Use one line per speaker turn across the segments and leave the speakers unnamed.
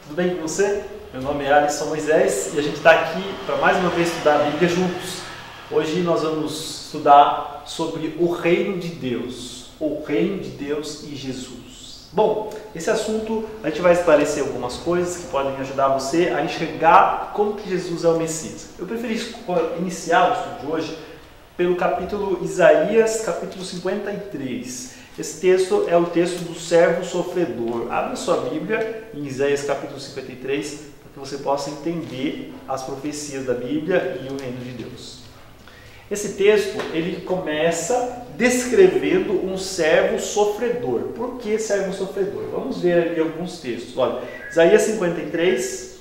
Tudo bem com você? Meu nome é Alisson Moisés e a gente está aqui para mais uma vez estudar a Bíblia juntos. Hoje nós vamos estudar sobre o reino de Deus, o reino de Deus e Jesus. Bom, esse assunto a gente vai esclarecer algumas coisas que podem ajudar você a enxergar como que Jesus é o Messias. Eu preferi iniciar o estudo de hoje pelo capítulo Isaías, capítulo 53. Esse texto é o texto do servo sofredor. Abra sua Bíblia em Isaías capítulo 53 para que você possa entender as profecias da Bíblia e o reino de Deus. Esse texto ele começa descrevendo um servo sofredor. Por que servo sofredor? Vamos ver ali alguns textos. Olha, Isaías 53,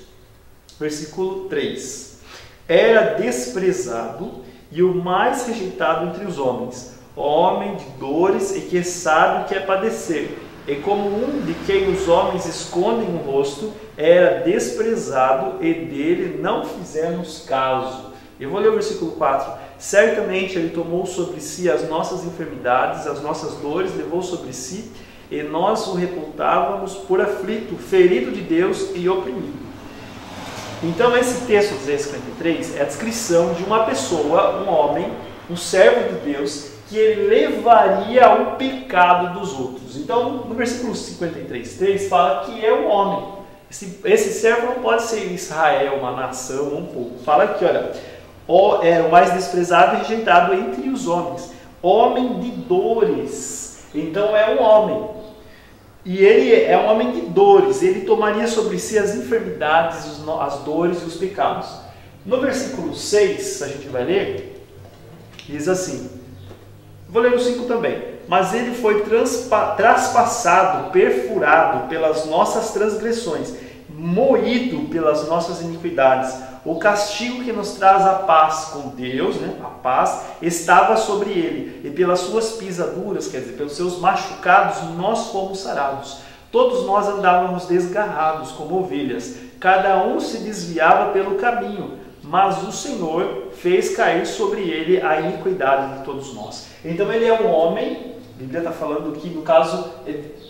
versículo 3. Era desprezado e o mais rejeitado entre os homens, homem de dores e que sabe o que é padecer. E como um de quem os homens escondem o rosto, era desprezado e dele não fizemos caso. Eu vou ler o versículo 4. Certamente ele tomou sobre si as nossas enfermidades, as nossas dores levou sobre si, e nós o reputávamos por aflito, ferido de Deus e oprimido. Então esse texto de Isaías 53 é a descrição de uma pessoa, um homem, um servo de Deus, que ele levaria o pecado dos outros. Então, no versículo 53:3 fala que é um homem. Esse servo não pode ser Israel, uma nação, um povo. Fala aqui, olha, é o mais desprezado e rejeitado entre os homens, homem de dores. Então é um homem. E ele é um homem de dores. Ele tomaria sobre si as enfermidades, as dores e os pecados. No versículo 6, a gente vai ler, diz assim. Vou ler o 5 também. Mas ele foi traspassado, perfurado pelas nossas transgressões, moído pelas nossas iniquidades. O castigo que nos traz a paz com Deus, a paz, estava sobre ele. E pelas suas pisaduras, quer dizer, pelos seus machucados, nós fomos sarados. Todos nós andávamos desgarrados como ovelhas. Cada um se desviava pelo caminho. Mas o Senhor fez cair sobre ele a iniquidade de todos nós. Então ele é um homem, a Bíblia está falando aqui, no caso,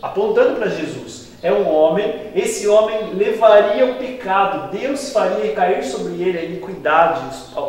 apontando para Jesus. É um homem, esse homem levaria o pecado, Deus faria cair sobre ele a iniquidade,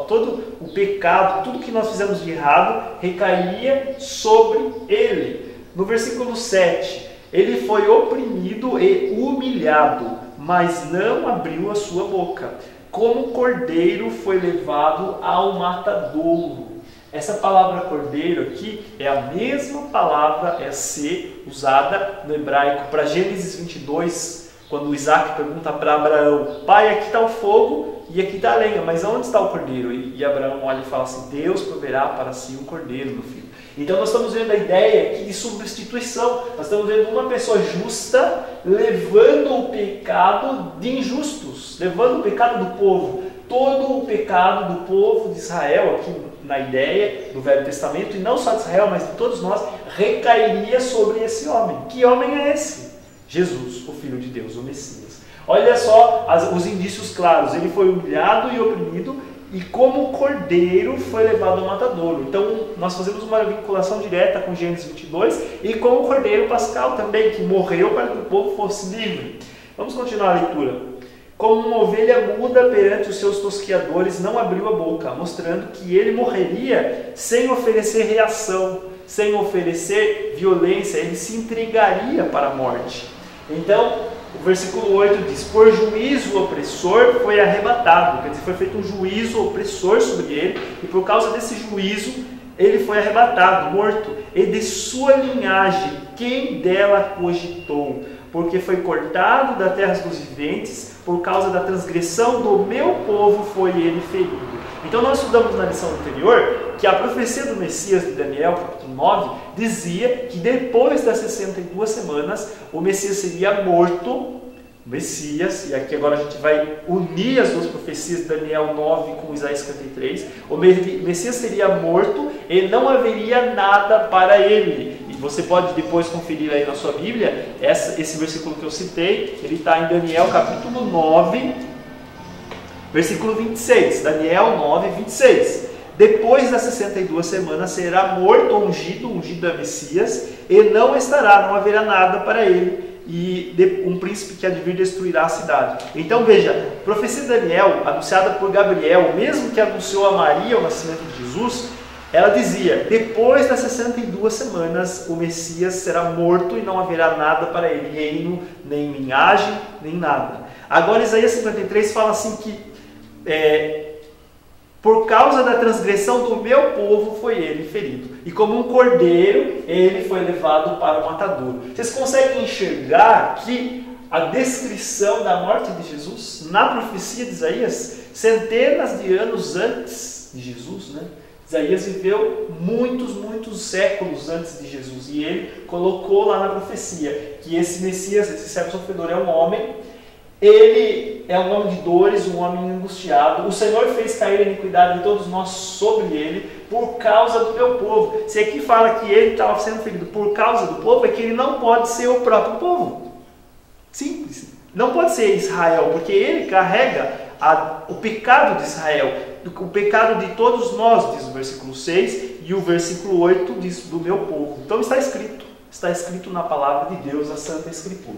todo o pecado, tudo que nós fizemos de errado, recairia sobre ele. No versículo 7, ele foi oprimido e humilhado, mas não abriu a sua boca. Como cordeiro foi levado ao matadouro. Essa palavra cordeiro aqui é a mesma palavra, é ser usada no hebraico para Gênesis 22, quando Isaac pergunta para Abraão, pai, aqui está o fogo e aqui está a lenha, mas onde está o cordeiro? E Abraão olha e fala assim, Deus proverá para si um cordeiro, meu filho. Então nós estamos vendo a ideia aqui de substituição, nós estamos vendo uma pessoa justa levando o pecado de injustos, levando o pecado do povo, todo o pecado do povo de Israel, aqui na ideia do Velho Testamento, e não só de Israel, mas de todos nós, recairia sobre esse homem. Que homem é esse? Jesus, o Filho de Deus, o Messias. Olha só os indícios claros, ele foi humilhado e oprimido, e como cordeiro foi levado ao matadouro. Então nós fazemos uma vinculação direta com Gênesis 22 e com o cordeiro pascal também, que morreu para que o povo fosse livre. Vamos continuar a leitura. Como uma ovelha muda perante os seus tosqueadores, não abriu a boca, mostrando que ele morreria sem oferecer reação, sem oferecer violência, ele se entregaria para a morte. Então, o versículo 8 diz, por juízo opressor foi arrebatado, quer dizer, foi feito um juízo opressor sobre ele, e por causa desse juízo, ele foi arrebatado, morto, e de sua linhagem, quem dela cogitou? Porque foi cortado da terra dos viventes, por causa da transgressão do meu povo foi ele ferido. Então nós estudamos na lição anterior que a profecia do Messias de Daniel, capítulo 9, dizia que depois das 62 semanas o Messias seria morto, o Messias, e aqui agora a gente vai unir as duas profecias de Daniel 9 com Isaías 53, o Messias seria morto e não haveria nada para ele. E você pode depois conferir aí na sua Bíblia, esse versículo que eu citei, ele está em Daniel capítulo 9, versículo 26, Daniel 9, 26. Depois das 62 semanas será morto ou ungido é Messias, e não haverá nada para ele. e um príncipe que há de vir destruirá a cidade. Então veja, a profecia de Daniel, anunciada por Gabriel, mesmo que anunciou a Maria o nascimento de Jesus, ela dizia: depois das 62 semanas o Messias será morto e não haverá nada para ele, reino, nem linhagem, nem nada. Agora Isaías 53 fala assim que por causa da transgressão do meu povo foi ele ferido, e como um cordeiro ele foi levado para o matadouro. Vocês conseguem enxergar que a descrição da morte de Jesus na profecia de Isaías, centenas de anos antes de Jesus, né? Isaías viveu muitos séculos antes de Jesus, e ele colocou lá na profecia que esse Messias, esse servo sofredor, é um homem. Ele é um homem de dores, um homem angustiado. O Senhor fez cair a iniquidade de todos nós sobre ele por causa do meu povo. Se aqui fala que ele estava sendo ferido por causa do povo, é que ele não pode ser o próprio povo. Simples. Não pode ser Israel, porque ele carrega o pecado de Israel, o pecado de todos nós, diz o versículo 6, e o versículo 8 diz do meu povo. Então está escrito na palavra de Deus, a Santa Escritura.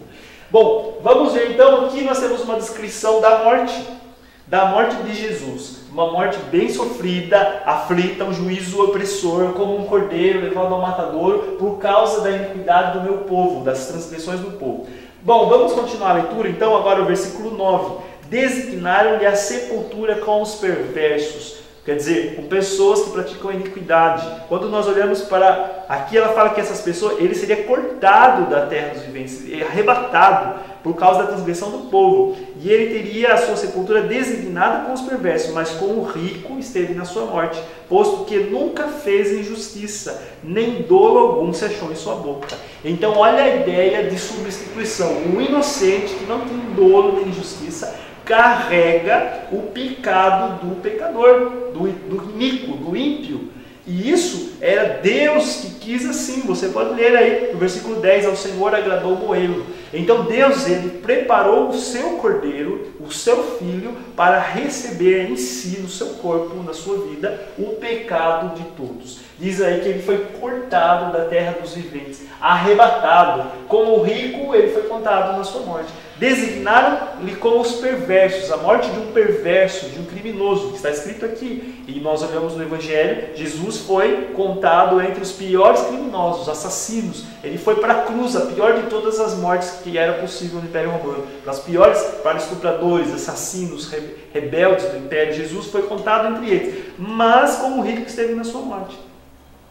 Bom, vamos ver então, aqui nós temos uma descrição da morte de Jesus. Uma morte bem sofrida, aflita, um juízo opressor, como um cordeiro levado ao matadouro por causa da iniquidade do meu povo, das transgressões do povo. Bom, vamos continuar a leitura então, agora o versículo 9. Designaram-lhe a sepultura com os perversos. Quer dizer, com pessoas que praticam a iniquidade. Quando nós olhamos para... Aqui ela fala que essas pessoas, ele seria cortado da terra dos viventes, arrebatado por causa da transgressão do povo. E ele teria a sua sepultura designada com os perversos, mas com o rico esteve na sua morte, posto que nunca fez injustiça, nem dolo algum se achou em sua boca. Então olha a ideia de substituição. Um inocente que não tem dolo nem injustiça, carrega o pecado do pecador, do iníquo, do ímpio. E isso era Deus que quis assim. Você pode ler aí no versículo 10, ao Senhor agradou moê-lo. Então Deus, ele preparou o seu cordeiro, o seu filho, para receber em si, no seu corpo, na sua vida, o pecado de todos. Diz aí que ele foi cortado da terra dos viventes, arrebatado. Como o rico, ele foi contado na sua morte. Designaram-lhe como os perversos, a morte de um perverso, de um criminoso, que está escrito aqui. E nós olhamos no Evangelho, Jesus foi contado entre os piores criminosos, assassinos. Ele foi para a cruz, a pior de todas as mortes que era possível no Império Romano. Para as piores, para estupradores, assassinos, rebeldes do Império. Jesus foi contado entre eles, mas como o rico que esteve na sua morte.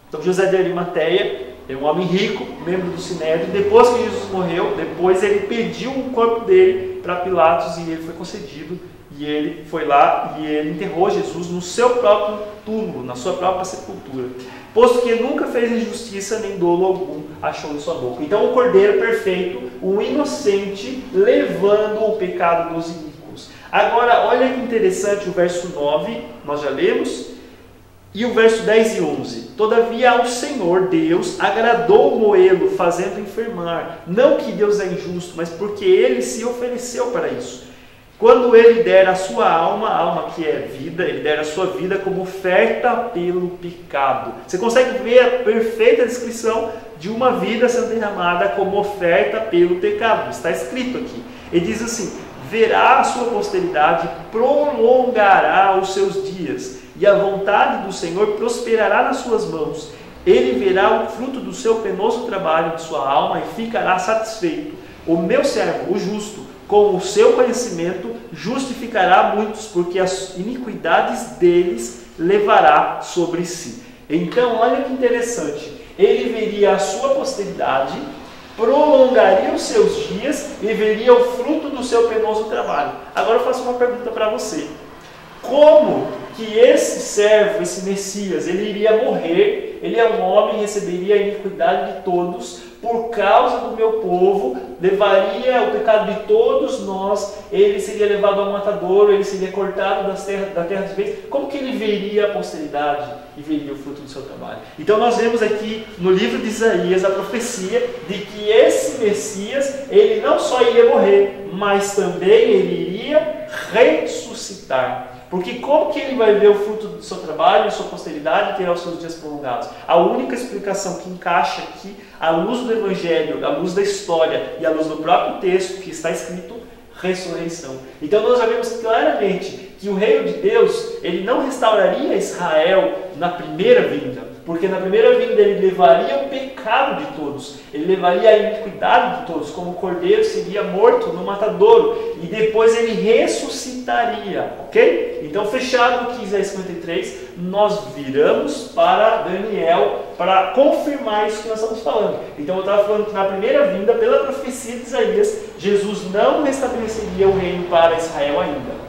Então José de Arimateia é um homem rico, membro do Sinédrio. Depois que Jesus morreu, depois ele pediu o corpo dele para Pilatos e ele foi concedido. E ele foi lá e ele enterrou Jesus no seu próprio túmulo, na sua própria sepultura. Posto que nunca fez injustiça, nem dolo algum achou em sua boca. Então o cordeiro perfeito, o inocente, levando o pecado dos iníquos. Agora, olha que interessante o verso 9, nós já lemos. E o verso 10 e 11. Todavia ao Senhor Deus agradou moê-lo, fazendo enfermar. Não que Deus é injusto, mas porque ele se ofereceu para isso. Quando ele der a sua alma, a alma que é vida, ele der a sua vida como oferta pelo pecado. Você consegue ver a perfeita descrição de uma vida sendo derramada como oferta pelo pecado. Está escrito aqui. Ele diz assim: verá a sua posteridade, prolongará os seus dias, e a vontade do Senhor prosperará nas suas mãos. Ele verá o fruto do seu penoso trabalho de sua alma e ficará satisfeito. O meu servo, o justo, com o seu conhecimento, justificará muitos, porque as iniquidades deles levará sobre si. Então, olha que interessante. Ele veria a sua posteridade, prolongaria os seus dias e veria o fruto do seu penoso trabalho. Agora eu faço uma pergunta para você. Como que esse servo, esse Messias, ele iria morrer? Ele é um homem, receberia a iniquidade de todos por causa do meu povo, levaria o pecado de todos nós, ele seria levado ao matadouro, ele seria cortado da terra dos viventes. Como que ele veria a posteridade e veria o fruto do seu trabalho? Então nós vemos aqui no livro de Isaías a profecia de que esse Messias, ele não só iria morrer, mas também ele iria ressuscitar. Porque como que ele vai ver o fruto do seu trabalho e sua posteridade terá os seus dias prolongados? A única explicação que encaixa aqui, à luz do Evangelho, à luz da história e à luz do próprio texto que está escrito, ressurreição. Então nós já vemos claramente que o reino de Deus, ele não restauraria Israel na primeira vinda, porque na primeira vinda ele levaria o pecado de todos, ele levaria a iniquidade de todos, como o cordeiro seria morto no matadouro, e depois ele ressuscitaria, ok? Então, fechado no Isaías 53, nós viramos para Daniel para confirmar isso que nós estamos falando. Então, eu estava falando que na primeira vinda, pela profecia de Isaías, Jesus não restabeleceria o reino para Israel ainda.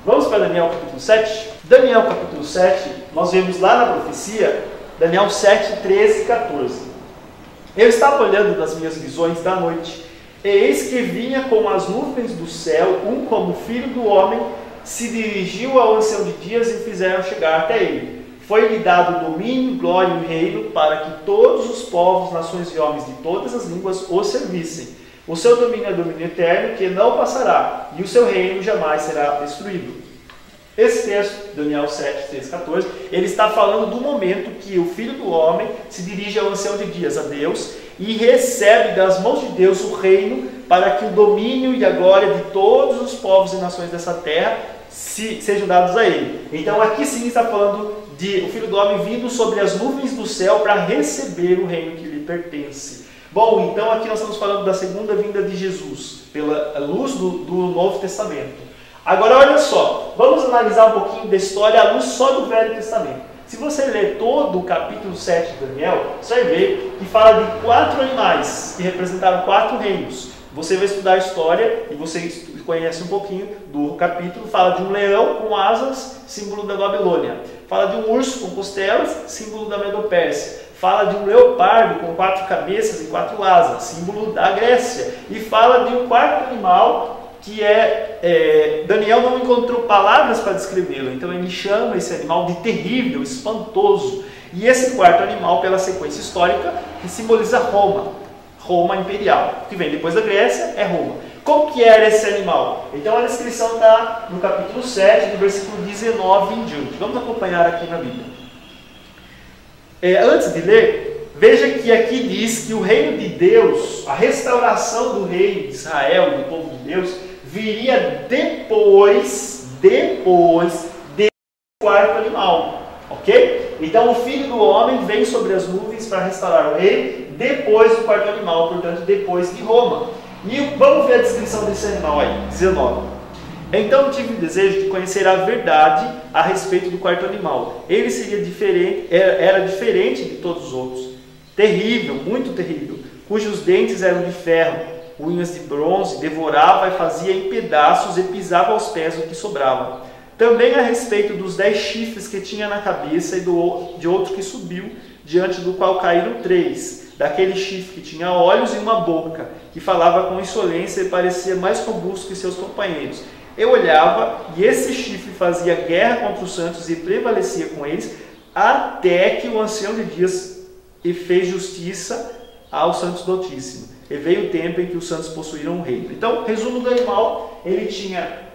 Vamos para Daniel capítulo 7? Daniel capítulo 7, nós vemos lá na profecia, Daniel 7, 13 e 14. Eu estava olhando nas minhas visões da noite, e eis que vinha com as nuvens do céu, um como filho do homem, se dirigiu ao ancião de dias e fizeram chegar até ele. Foi-lhe dado domínio, glória e reino, para que todos os povos, nações e homens de todas as línguas o servissem. O seu domínio é domínio eterno, que não passará, e o seu reino jamais será destruído. Esse texto, Daniel 7, 13, 14, ele está falando do momento que o Filho do Homem se dirige ao ancião de dias, a Deus, e recebe das mãos de Deus o reino para que o domínio e a glória de todos os povos e nações dessa terra sejam dados a ele. Então aqui sim está falando de o Filho do Homem vindo sobre as nuvens do céu para receber o reino que lhe pertence. Bom, então aqui nós estamos falando da segunda vinda de Jesus, pela luz do Novo Testamento. Agora olha só, vamos analisar um pouquinho da história à luz só do Velho Testamento. Se você ler todo o capítulo 7 de Daniel, você vai ver que fala de 4 animais que representaram 4 reinos. Você vai estudar a história e você conhece um pouquinho do capítulo. Fala de um leão com asas, símbolo da Babilônia. Fala de um urso com costelas, símbolo da Medopérsia. Fala de um leopardo com 4 cabeças e 4 asas, símbolo da Grécia. E fala de um quarto animal que Daniel não encontrou palavras para descrevê-lo, então ele chama esse animal de terrível, espantoso. E esse quarto animal, pela sequência histórica, que simboliza Roma imperial, que vem depois da Grécia, é Roma. Como que era esse animal? Então a descrição está no capítulo 7, do versículo 19 em diante. Vamos acompanhar aqui na Bíblia. Antes de ler, veja que aqui diz que o reino de Deus, a restauração do reino de Israel, do povo de Deus, viria depois desse quarto animal, ok? Então o Filho do Homem vem sobre as nuvens para restaurar o reino depois do quarto animal, portanto depois de Roma. E vamos ver a descrição desse animal aí, 19. Então tive o desejo de conhecer a verdade a respeito do quarto animal. Ele era diferente de todos os outros, terrível, muito terrível, cujos dentes eram de ferro, unhas de bronze, devorava e fazia em pedaços e pisava aos pés o que sobrava. Também a respeito dos 10 chifres que tinha na cabeça e de outro que subiu, diante do qual caíram 3, daquele chifre que tinha olhos e uma boca, que falava com insolência e parecia mais robusto que seus companheiros. Eu olhava e esse chifre fazia guerra contra os santos e prevalecia com eles, até que o ancião de dias fez justiça aos santos do Altíssimo. E veio o tempo em que os santos possuíram o reino. Então, resumo do animal,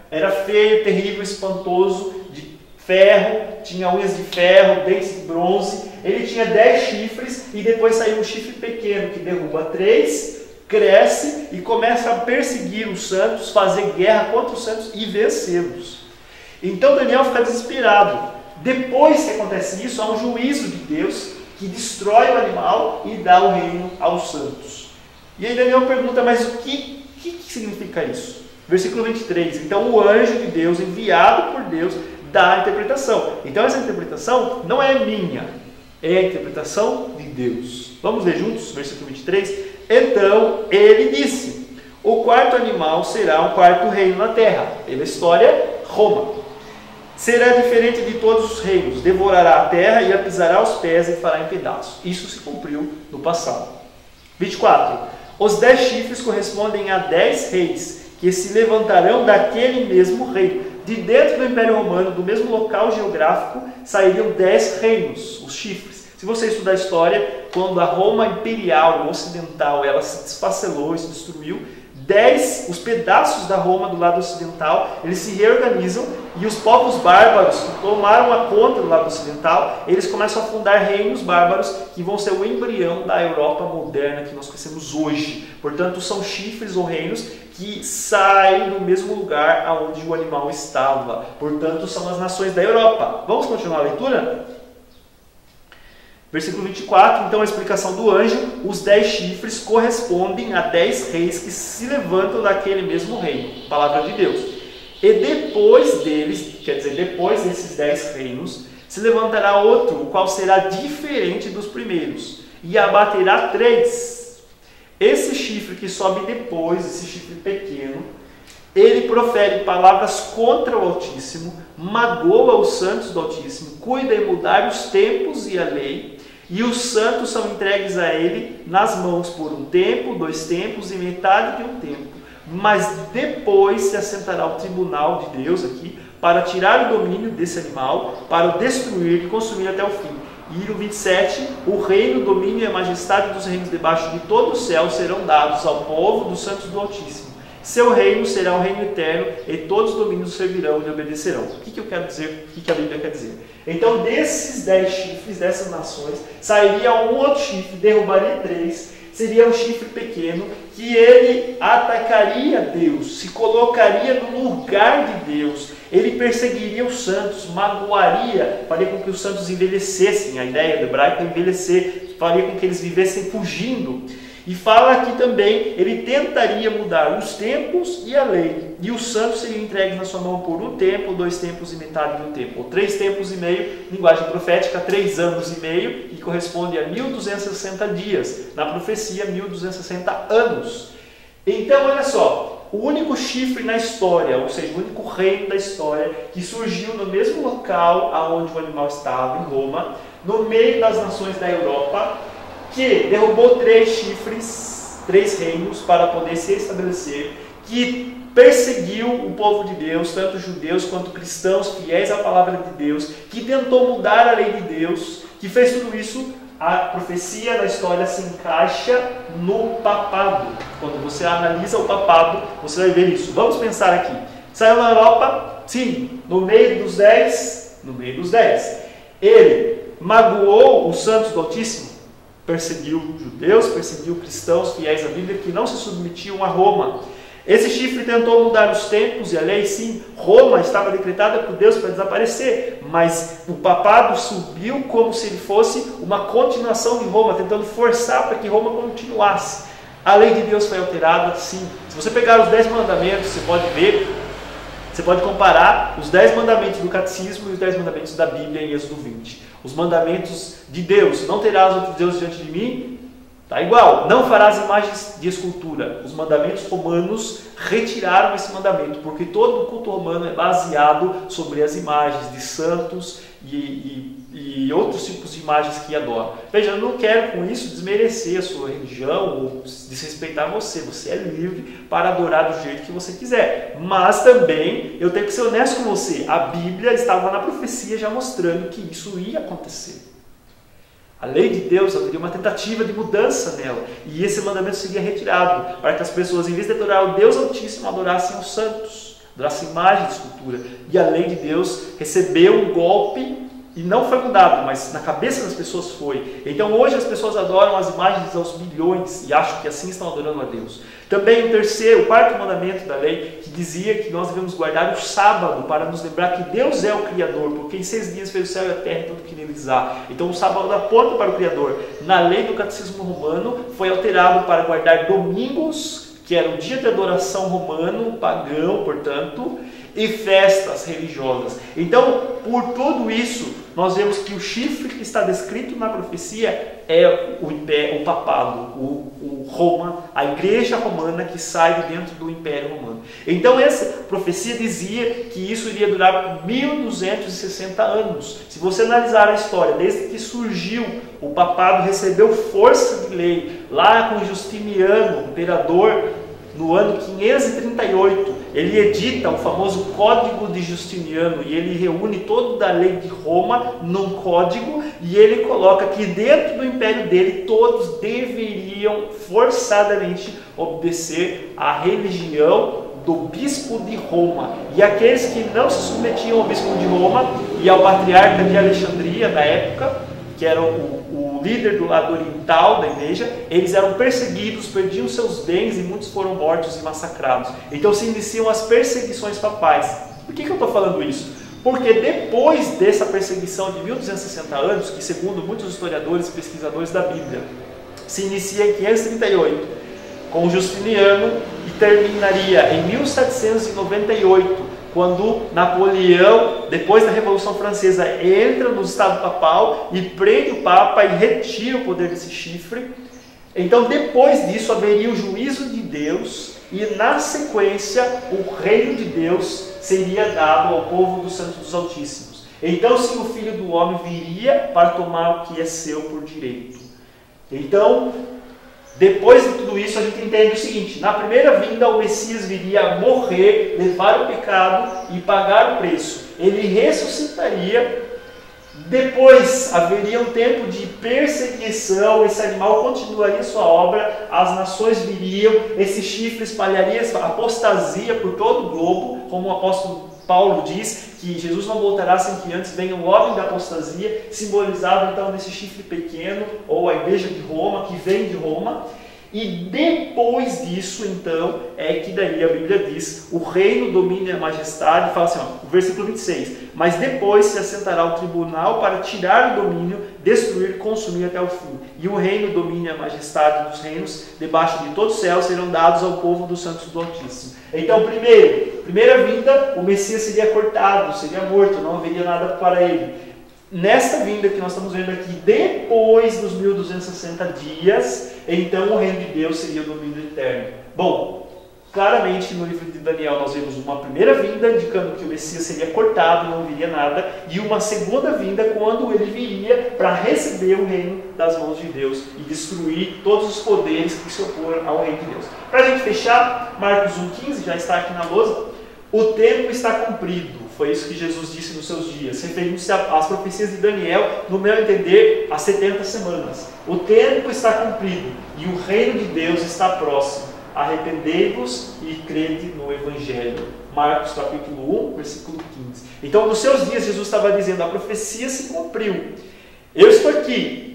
era feio, terrível, espantoso, de ferro, tinha unhas de ferro, dentes de bronze, ele tinha 10 chifres e depois saiu um chifre pequeno que derruba 3, cresce e começa a perseguir os santos, fazer guerra contra os santos e vencê-los. Então Daniel fica desesperado. Depois que acontece isso, há um juízo de Deus que destrói o animal e dá o reino aos santos. E aí Daniel pergunta, mas o que significa isso? Versículo 23, então o anjo de Deus, enviado por Deus, dá a interpretação. Então essa interpretação não é minha, é a interpretação de Deus. Vamos ler juntos, versículo 23. Então ele disse, o quarto animal será um quarto reino na terra. Pela história, Roma. Será diferente de todos os reinos, devorará a terra e a pisará aos pés e fará em pedaços. Isso se cumpriu no passado. 24. Os 10 chifres correspondem a 10 reis, que se levantarão daquele mesmo reino. De dentro do Império Romano, do mesmo local geográfico, sairiam 10 reinos, os chifres. Se você estudar a história, quando a Roma imperial ocidental ela se desfacelou e se destruiu, os pedaços da Roma do lado ocidental, eles se reorganizam e os povos bárbaros que tomaram a conta do lado ocidental, eles começam a fundar reinos bárbaros que vão ser o embrião da Europa moderna que nós conhecemos hoje. Portanto, são chifres ou reinos que saem do mesmo lugar onde o animal estava. Portanto, são as nações da Europa. Vamos continuar a leitura? Versículo 24, então a explicação do anjo: os 10 chifres correspondem a 10 reis que se levantam daquele mesmo reino. Palavra de Deus. E depois deles, quer dizer, depois desses 10 reinos, se levantará outro, o qual será diferente dos primeiros, e abaterá 3. Esse chifre que sobe depois, esse chifre pequeno, ele profere palavras contra o Altíssimo, magoa os santos do Altíssimo, cuida em mudar os tempos e a lei, e os santos são entregues a ele nas mãos por um tempo, 2 tempos e metade de um tempo. Mas depois se assentará o tribunal de Deus aqui para tirar o domínio desse animal, para o destruir e consumir até o fim. E no 27, o reino, o domínio e a majestade dos reinos debaixo de todo o céu serão dados ao povo dos santos do Altíssimo. Seu reino será um reino eterno e todos os domínios servirão e lhe obedecerão. O que eu quero dizer? O que a Bíblia quer dizer? Então, desses 10 chifres, dessas nações, sairia um outro chifre, derrubaria 3, seria um chifre pequeno, que ele atacaria Deus, se colocaria no lugar de Deus, ele perseguiria os santos, magoaria, faria com que os santos envelhecessem, a ideia do hebraico é envelhecer, faria com que eles vivessem fugindo. E fala aqui também, ele tentaria mudar os tempos e a lei. E os santos seriam entregues na sua mão por um tempo, 2 tempos e metade de um tempo. Ou 3 tempos e meio, linguagem profética, 3 anos e meio, que corresponde a 1260 dias. Na profecia, 1260 anos. Então, olha só, o único chifre na história, ou seja, o único reino da história, que surgiu no mesmo local onde o animal estava, em Roma, no meio das nações da Europa, que derrubou 3 chifres, 3 reinos para poder se estabelecer, que perseguiu o povo de Deus, tanto judeus quanto cristãos, fiéis à palavra de Deus, que tentou mudar a lei de Deus, que fez tudo isso. A profecia da história se encaixa no papado. Quando você analisa o papado, você vai ver isso. Vamos pensar aqui. Saiu na Europa? Sim. No meio dos 10? No meio dos 10. Ele magoou os santos do Altíssimo? Perseguiu judeus, perseguiu cristãos fiéis à Bíblia que não se submetiam a Roma. Esse chifre tentou mudar os tempos e a lei, sim. Roma estava decretada por Deus para desaparecer, mas o papado subiu como se ele fosse uma continuação de Roma, tentando forçar para que Roma continuasse. A lei de Deus foi alterada, sim. Se você pegar os 10 mandamentos, você pode ver, você pode comparar os 10 mandamentos do catecismo e os 10 mandamentos da Bíblia em Êxodo 20. Os mandamentos de Deus: não terás outros deuses diante de mim, está igual. Não farás imagens de escultura. Os mandamentos romanos retiraram esse mandamento, porque todo o culto romano é baseado sobre as imagens de santos e outros tipos de imagens que adoram. Veja, eu não quero com isso desmerecer a sua religião ou desrespeitar você. Você é livre para adorar do jeito que você quiser. Mas também eu tenho que ser honesto com você. A Bíblia estava na profecia já mostrando que isso ia acontecer. A lei de Deus haveria uma tentativa de mudança nela. E esse mandamento seria retirado para que as pessoas, em vez de adorar o Deus Altíssimo, adorassem os santos, adorassem imagens de escultura. E a lei de Deus recebeu um golpe e não foi mudado, mas na cabeça das pessoas foi. Então hoje as pessoas adoram as imagens aos bilhões e acham que assim estão adorando a Deus. Também o quarto mandamento da lei, que dizia que nós devemos guardar o sábado para nos lembrar que Deus é o Criador, porque em 6 dias fez o céu e a terra e tudo que neles há. Então o sábado aponta para o Criador. Na lei do catecismo romano foi alterado para guardar domingos, que era o dia de adoração romano, pagão, portanto, e festas religiosas. Então, por tudo isso, nós vemos que o chifre que está descrito na profecia é o papado, o Roma, a igreja romana que sai de dentro do Império Romano. Então essa profecia dizia que isso iria durar 1260 anos. Se você analisar a história, desde que surgiu, o papado recebeu força de lei, lá com Justiniano, imperador, no ano 538, ele edita o famoso Código de Justiniano e ele reúne toda a lei de Roma num código e ele coloca que dentro do império dele todos deveriam forçadamente obedecer à religião do bispo de Roma. E aqueles que não se submetiam ao bispo de Roma e ao patriarca de Alexandria da época, que era o líder do lado oriental da igreja, eles eram perseguidos, perdiam seus bens e muitos foram mortos e massacrados. Então se iniciam as perseguições papais. Por que eu estou falando isso? Porque depois dessa perseguição de 1260 anos, que segundo muitos historiadores e pesquisadores da Bíblia, se inicia em 538, com Justiniano, e terminaria em 1798, quando Napoleão, depois da Revolução Francesa, entra no Estado Papal e prende o Papa e retira o poder desse chifre. Então, depois disso, haveria o juízo de Deus e, na sequência, o reino de Deus seria dado ao povo dos santos dos Altíssimos. Então, sim, o Filho do Homem viria para tomar o que é seu por direito. Então, depois de tudo isso, a gente entende o seguinte: na primeira vinda, o Messias viria morrer, levar o pecado e pagar o preço. Ele ressuscitaria. Depois haveria um tempo de perseguição, esse animal continuaria sua obra, as nações viriam, esse chifre espalharia essa apostasia por todo o globo, como o apóstolo Paulo diz, que Jesus não voltará sem que antes venha o homem da apostasia, simbolizado então nesse chifre pequeno, ou a igreja de Roma, que vem de Roma. E depois disso, então, é que daí a Bíblia diz, o reino, o domínio e a majestade, fala assim, ó, o versículo 26, mas depois se assentará o tribunal para tirar o domínio, destruir e consumir até o fim. E o reino, o domínio e a majestade dos reinos, debaixo de todo o céu, serão dados ao povo dos santos do Altíssimo. Então, primeira vinda, o Messias seria cortado, seria morto, não haveria nada para ele. Nesta vinda que nós estamos vendo aqui, depois dos 1260 dias, então o reino de Deus seria o domínio eterno. Bom, claramente no livro de Daniel nós vemos uma primeira vinda, indicando que o Messias seria cortado, não viria nada, e uma segunda vinda, quando ele viria para receber o reino das mãos de Deus e destruir todos os poderes que se opõem ao reino de Deus. Para a gente fechar, Marcos 1,15 já está aqui na lousa. O tempo está cumprido, foi isso que Jesus disse nos seus dias, referindo-se às profecias de Daniel, no meu entender, às 70 semanas. O tempo está cumprido e o reino de Deus está próximo. Arrependei-vos e crede no Evangelho. Marcos capítulo 1, versículo 15. Então, nos seus dias, Jesus estava dizendo, a profecia se cumpriu. Eu estou aqui.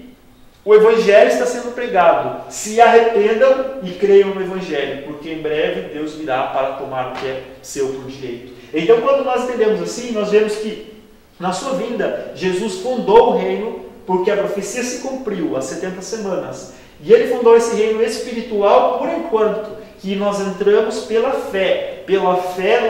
O Evangelho está sendo pregado. Se arrependam e creiam no Evangelho, porque em breve Deus virá para tomar o que é seu por direito. Então, quando nós entendemos assim, nós vemos que na sua vinda, Jesus fundou o reino, porque a profecia se cumpriu, as 70 semanas. E ele fundou esse reino espiritual por enquanto, que nós entramos pela fé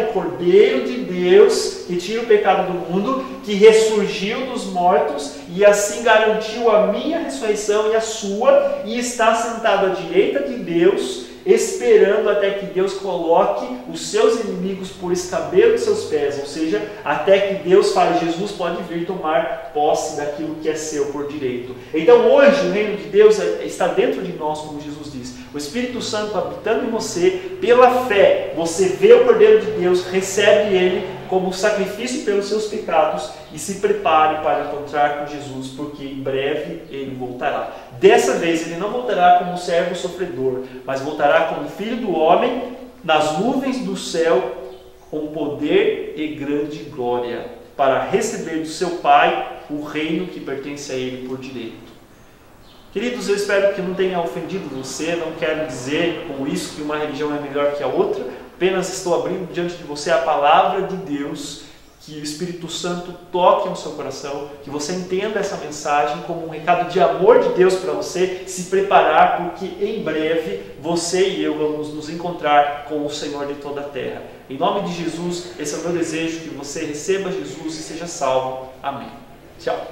no Cordeiro de Deus, que tira o pecado do mundo, que ressurgiu dos mortos e assim garantiu a minha ressurreição e a sua, e está sentado à direita de Deus, esperando até que Deus coloque os seus inimigos por escabelo de seus pés, ou seja, até que Deus fale, Jesus pode vir tomar posse daquilo que é seu por direito. Então hoje o reino de Deus está dentro de nós, como Jesus diz. O Espírito Santo habitando em você, pela fé, você vê o Cordeiro de Deus, recebe ele como sacrifício pelos seus pecados e se prepare para encontrar com Jesus, porque em breve ele voltará. Dessa vez ele não voltará como servo sofredor, mas voltará como Filho do Homem nas nuvens do céu com poder e grande glória, para receber do seu Pai o reino que pertence a ele por direito. Queridos, eu espero que não tenha ofendido você, não quero dizer com isso que uma religião é melhor que a outra, apenas estou abrindo diante de você a palavra de Deus, que o Espírito Santo toque no seu coração, que você entenda essa mensagem como um recado de amor de Deus para você se preparar, porque em breve você e eu vamos nos encontrar com o Senhor de toda a terra. Em nome de Jesus, esse é o meu desejo, que você receba Jesus e seja salvo. Amém. Tchau.